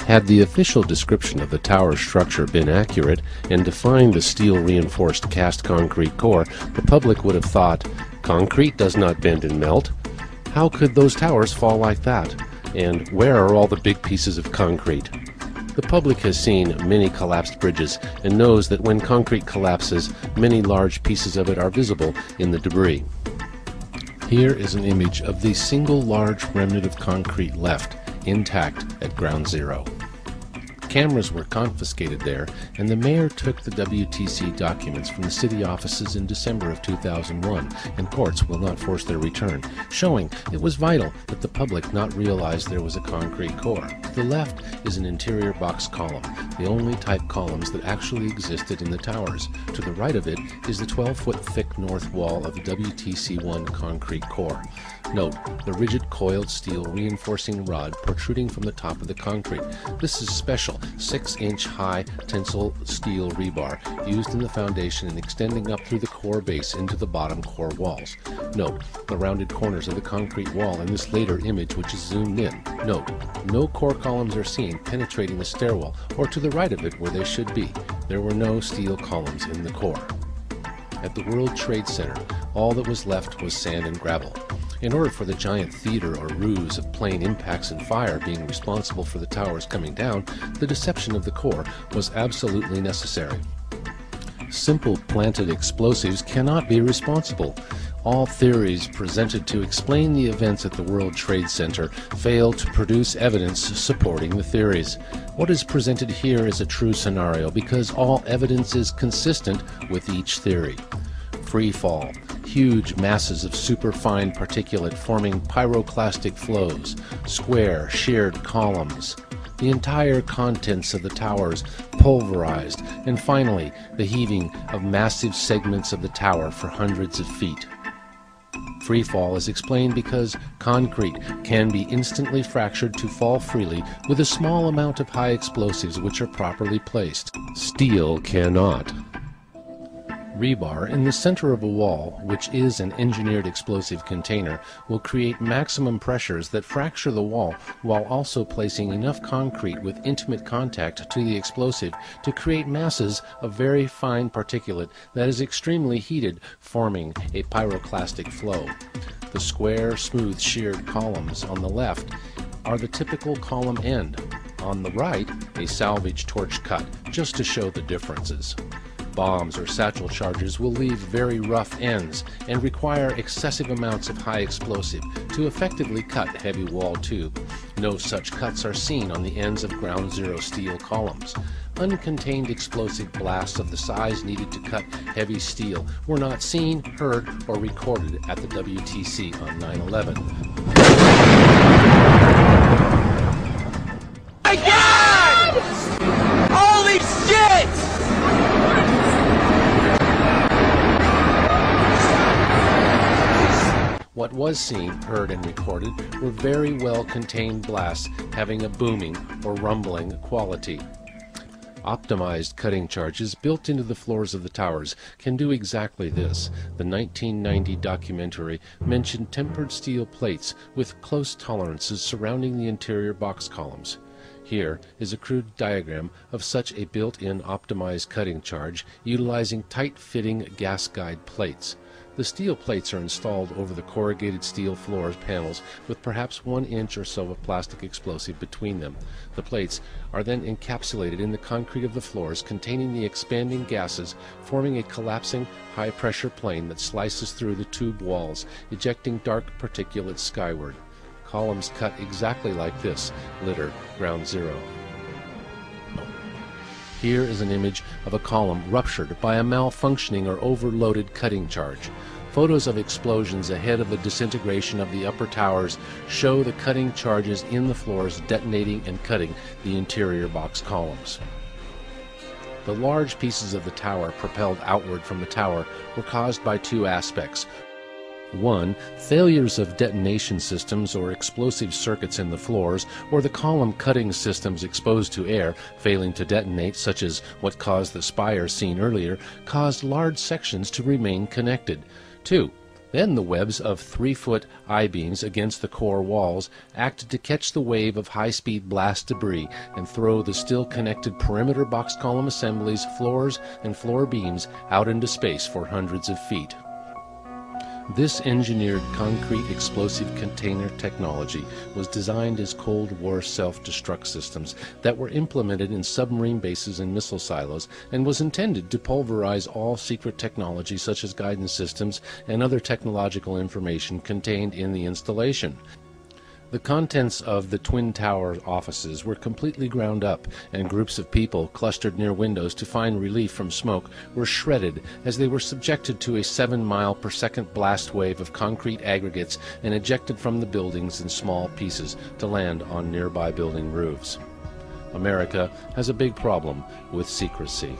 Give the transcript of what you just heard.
Had the official description of the tower structure been accurate and defined the steel-reinforced cast concrete core, the public would have thought, concrete does not bend and melt. How could those towers fall like that? And where are all the big pieces of concrete? The public has seen many collapsed bridges and knows that when concrete collapses, many large pieces of it are visible in the debris. Here is an image of the single large remnant of concrete left intact at ground zero. Cameras were confiscated there, and the mayor took the WTC documents from the city offices in December of 2001, and courts will not force their return, showing it was vital that the public not realize there was a concrete core. To the left is an interior box column, the only type columns that actually existed in the towers. To the right of it is the 12-foot thick north wall of the WTC-1 concrete core. Note the rigid coiled steel reinforcing rod protruding from the top of the concrete. This is special 6-inch high tensile steel rebar used in the foundation and extending up through the core base into the bottom core walls. Note the rounded corners of the concrete wall in this later image, which is zoomed in. Note no core columns are seen penetrating the stairwell or to the right of it where they should be. There were no steel columns in the core. At the World Trade Center, all that was left was sand and gravel. In order for the giant theater or ruse of plane impacts and fire being responsible for the towers coming down, the deception of the core was absolutely necessary. Simple planted explosives cannot be responsible. All theories presented to explain the events at the World Trade Center fail to produce evidence supporting the theories. What is presented here is a true scenario because all evidence is consistent with each theory. Free fall. Huge masses of superfine particulate forming pyroclastic flows, square, sheared columns, the entire contents of the towers pulverized, and finally the heaving of massive segments of the tower for hundreds of feet. Free fall is explained because concrete can be instantly fractured to fall freely with a small amount of high explosives which are properly placed. Steel cannot. Rebar in the center of a wall, which is an engineered explosive container, will create maximum pressures that fracture the wall while also placing enough concrete with intimate contact to the explosive to create masses of very fine particulate that is extremely heated, forming a pyroclastic flow. The square, smooth, sheared columns on the left are the typical column end. On the right, a salvage torch cut, just to show the differences. Bombs or satchel charges will leave very rough ends and require excessive amounts of high explosive to effectively cut heavy wall tube. No such cuts are seen on the ends of ground zero steel columns. Uncontained explosive blasts of the size needed to cut heavy steel were not seen, heard, or recorded at the WTC on 9/11. My God! Holy shit! What was seen, heard, and recorded were very well contained blasts having a booming or rumbling quality. Optimized cutting charges built into the floors of the towers can do exactly this. The 1990 documentary mentioned tempered steel plates with close tolerances surrounding the interior box columns. Here is a crude diagram of such a built-in optimized cutting charge utilizing tight-fitting gas guide plates. The steel plates are installed over the corrugated steel floor panels with perhaps 1 inch or so of plastic explosive between them. The plates are then encapsulated in the concrete of the floors containing the expanding gases, forming a collapsing high-pressure plane that slices through the tube walls, ejecting dark particulates skyward. Columns cut exactly like this litter ground zero. Here is an image of a column ruptured by a malfunctioning or overloaded cutting charge. Photos of explosions ahead of the disintegration of the upper towers show the cutting charges in the floors detonating and cutting the interior box columns. The large pieces of the tower propelled outward from the tower were caused by two aspects. One, failures of detonation systems or explosive circuits in the floors, or the column cutting systems exposed to air failing to detonate, such as what caused the spire seen earlier, caused large sections to remain connected. Two, Then the webs of 3-foot I-beams against the core walls acted to catch the wave of high-speed blast debris and throw the still connected perimeter box column assemblies, floors, and floor beams out into space for hundreds of feet. This engineered concrete explosive container technology was designed as Cold War self-destruct systems that were implemented in submarine bases and missile silos, and was intended to pulverize all secret technology such as guidance systems and other technological information contained in the installation. The contents of the Twin Tower offices were completely ground up, and groups of people clustered near windows to find relief from smoke were shredded as they were subjected to a 7-mile-per-second blast wave of concrete aggregates and ejected from the buildings in small pieces to land on nearby building roofs. America has a big problem with secrecy.